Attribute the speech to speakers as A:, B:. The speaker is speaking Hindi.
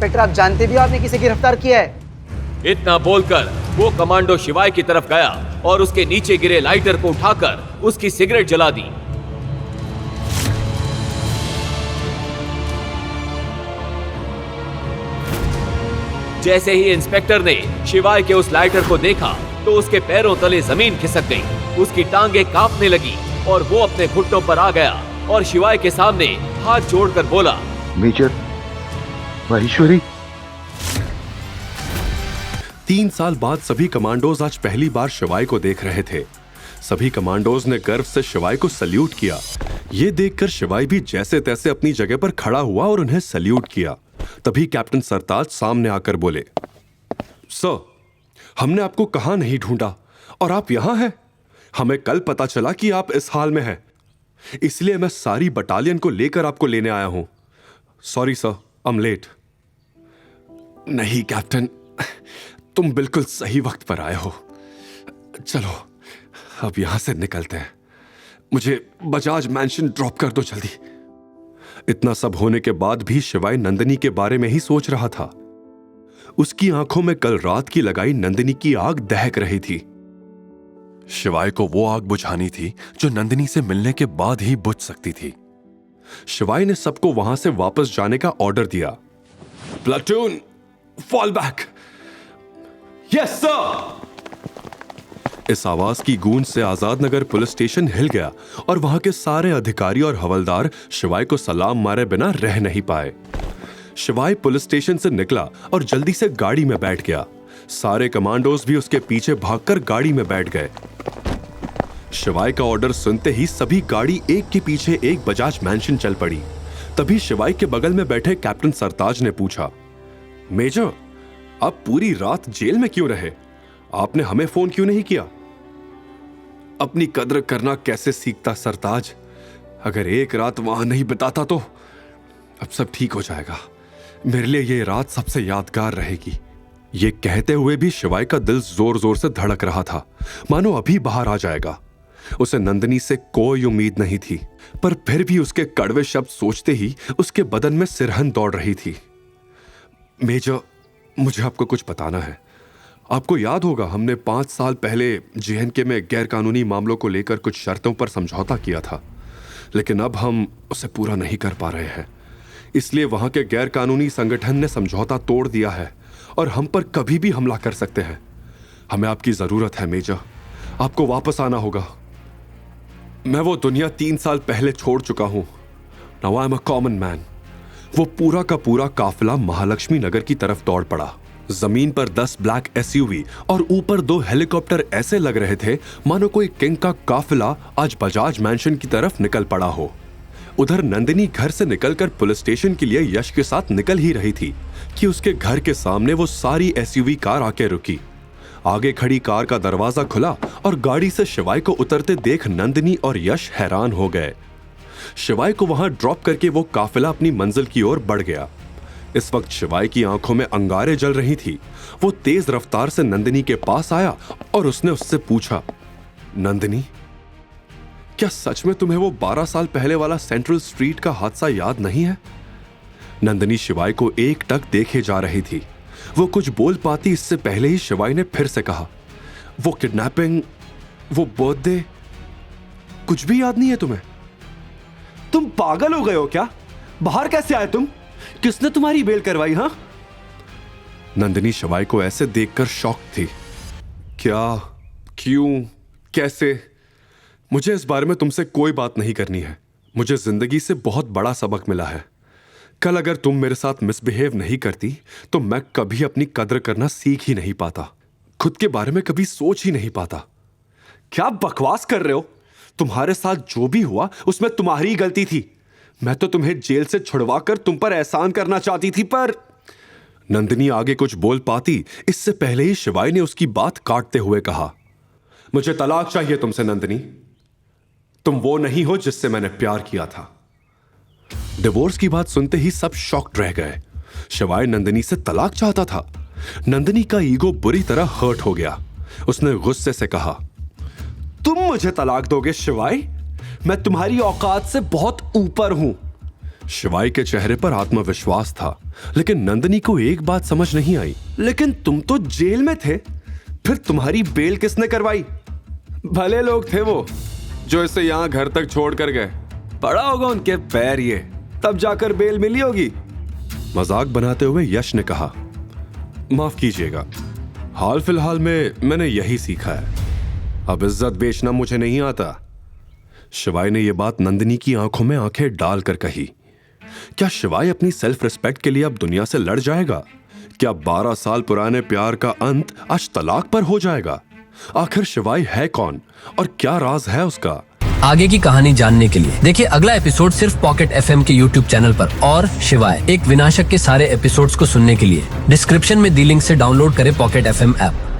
A: इंस्पेक्टर, आप जानते भी हो आपने किसे गिरफ्तार किया है?
B: इतना बोलकर वो कमांडो शिवाय की तरफ गया और उसके नीचे गिरे लाइटर को उठाकर उसकी सिगरेट जला दी। जैसे ही इंस्पेक्टर ने शिवाय के उस लाइटर को देखा तो उसके पैरों तले जमीन खिसक गई, उसकी टांगें कांपने लगी और वो अपने घुटनों पर आ गया और शिवाय के सामने हाथ जोड़कर बोला,
C: मेजर माहेश्वरी।
D: 3 साल बाद सभी कमांडोज आज पहली बार शिवाय को देख रहे थे। सभी कमांडोज ने गर्व से शिवाय को सल्यूट किया। ये देखकर शिवाय भी जैसे तैसे अपनी जगह पर खड़ा हुआ और उन्हें सल्यूट किया। तभी कैप्टन सरताज सामने आकर बोले, सर, हमने आपको कहां नहीं ढूंढा और आप यहां हैं। हमें कल पता चला कि आप इस हाल में हैं, इसलिए मैं सारी बटालियन को लेकर आपको लेने आया हूं। Sorry sir, I am late. नहीं कैप्टन, तुम बिल्कुल सही वक्त पर आए हो। चलो अब यहां से निकलते हैं। मुझे बजाज मैंशन ड्रॉप कर दो जल्दी। इतना सब होने के बाद भी शिवाय नंदिनी के बारे में ही सोच रहा था। उसकी आंखों में कल रात की लगाई नंदिनी की आग दहक रही थी। शिवाय को वो आग बुझानी थी जो नंदिनी से मिलने के बाद ही बुझ सकती थी। शिवाय ने सबको वहां से वापस जाने का ऑर्डर दिया। Platoon, fall back. Yes sir. इस आवाज की गूंज से Azad Nagar police station hill गया और वहां के सारे अधिकारी और हवलदार शिवाय को सलाम मारे बिना रह नहीं पाए। शिवाय पुलिस स्टेशन से निकला और जल्दी से गाड़ी में बैठ गया। सारे कमांडोज भी उसके पीछे भागकर गाड़ी में बैठ गए। शिवाय का ऑर्डर सुनते ही सभी गाड़ी एक के पीछे एक बजाज मैंशन चल पड़ी। तभी शिवाय के बगल में बैठे कैप्टन सरताज ने पूछा, मेजर, आप पूरी रात जेल में क्यों रहे? आपने हमें फोन क्यों नहीं किया? अपनी कद्र करना कैसे सीखता सरताज? अगर एक रात वहां नहीं बिताता तो अब सब ठीक हो जाएगा। मेरे लिए ये रात सबसे यादगार रहेगी। ये कहते हुए भी शिवाय का दिल जोर जोर से धड़क रहा था, मानो अभी बाहर आ जाएगा। उसे नंदिनी से कोई उम्मीद नहीं थी, पर फिर भी उसके कड़वे शब्द सोचते ही उसके बदन में सिरहन दौड़ रही थी। मेजर, मुझे आपको कुछ बताना है। आपको याद होगा हमने 5 साल पहले जेएनके में गैर कानूनी मामलों को लेकर कुछ शर्तों पर समझौता किया था, लेकिन अब हम उसे पूरा नहीं कर पा रहे हैं। इसलिए वहां के गैर कानूनी संगठन ने समझौता तोड़ दिया है और हम पर कभी भी हमला कर सकते हैं। हमें आपकी जरूरत है मेजर, आपको वापस आना होगा। मैं वो दुनिया 3 साल पहले छोड़ चुका हूं। Now I am a common man. वो पूरा का पूरा काफिला महालक्ष्मी नगर की तरफ दौड़ पड़ा। जमीन पर 10 ब्लैक एसयूवी और ऊपर 2 हेलीकॉप्टर ऐसे लग रहे थे मानो कोई किंग का काफिला आज बजाज मैंशन की तरफ निकल पड़ा हो। उधर नंदिनी घर से निकलकर पुलिस स्टेशन के लिए यश के साथ निकल ही रही थी कि उसके घर के सामने वो सारी एसयूवी कार आके रुकी। आगे खड़ी कार का दरवाजा खुला और गाड़ी से शिवाय को उतरते देख नंदिनी और यश हैरान हो गए। शिवाय को वहां ड्रॉप करके वो काफिला अपनी मंजिल की ओर बढ़ गया। इस वक्त शिवाय की आंखों में अंगारे जल रही थी। वो तेज रफ्तार से नंदिनी के पास आया और उसने उससे पूछा, नंदिनी, क्या सच में तुम्हें वो 12 साल पहले वाला सेंट्रल स्ट्रीट का हादसा याद नहीं है? नंदिनी शिवाय को एकटक देखे जा रही थी। वो कुछ बोल पाती इससे पहले ही शिवाय ने फिर से कहा, वो किडनैपिंग, वो बर्थडे, कुछ भी याद नहीं है तुम्हें?
E: तुम पागल हो गए हो क्या? बाहर कैसे आए तुम? किसने तुम्हारी बेल करवाई? हाँ?
D: नंदिनी शिवाय को ऐसे देखकर शॉक थी। क्या, क्यों, कैसे? मुझे इस बारे में तुमसे कोई बात नहीं करनी है। मुझे जिंदगी से बहुत बड़ा सबक मिला है। कल अगर तुम मेरे साथ मिसबिहेव नहीं करती तो मैं कभी अपनी कद्र करना सीख ही नहीं पाता, खुद के बारे में कभी सोच ही नहीं पाता।
E: क्या बकवास कर रहे हो? तुम्हारे साथ जो भी हुआ उसमें तुम्हारी गलती थी। मैं तो तुम्हें जेल से छुड़वाकर तुम पर एहसान करना चाहती थी, पर
D: नंदिनी आगे कुछ बोल पाती इससे पहले ही शिवाय ने उसकी बात काटते हुए कहा, मुझे तलाक चाहिए तुमसे नंदिनी। तुम वो नहीं हो जिससे मैंने प्यार किया था। डिवोर्स की बात सुनते ही सब शॉक्ड रह गए। शिवाय नंदिनी से तलाक चाहता था। नंदिनी का ईगो बुरी तरह हर्ट हो गया। उसने गुस्से से कहा,
E: तुम मुझे तलाक दोगे शिवाय? मैं तुम्हारी औकात से बहुत ऊपर हूं।
D: शिवाय के चेहरे पर आत्मविश्वास था, लेकिन नंदिनी को एक बात समझ नहीं आई।
E: लेकिन तुम तो जेल में थे, फिर तुम्हारी बेल किसने करवाई?
D: भले लोग थे वो जो इसे यहां घर तक छोड़ कर गए।
E: पड़ा होगा उनके पैर ये, तब जाकर बेल मिली होगी।
D: मजाक बनाते हुए यश ने कहा, माफ कीजिएगा, हाल फिलहाल में मैंने यही सीखा है। अब इज्जत बेचना मुझे नहीं आता। शिवाय ने यह बात नंदिनी की आंखों में आंखें डालकर कही। क्या शिवाय अपनी सेल्फ रिस्पेक्ट के लिए अब दुनिया से लड़ जाएगा? क्या 12 साल पुराने प्यार का अंत आज तलाक पर हो जाएगा? आखिर शिवाय है कौन और क्या राज है उसका?
F: आगे की कहानी जानने के लिए देखिए अगला एपिसोड सिर्फ पॉकेट एफएम के यूट्यूब चैनल पर। और शिवाय एक विनाशक के सारे एपिसोड्स को सुनने के लिए डिस्क्रिप्शन में दी लिंक से डाउनलोड करें पॉकेट एफएम ऐप।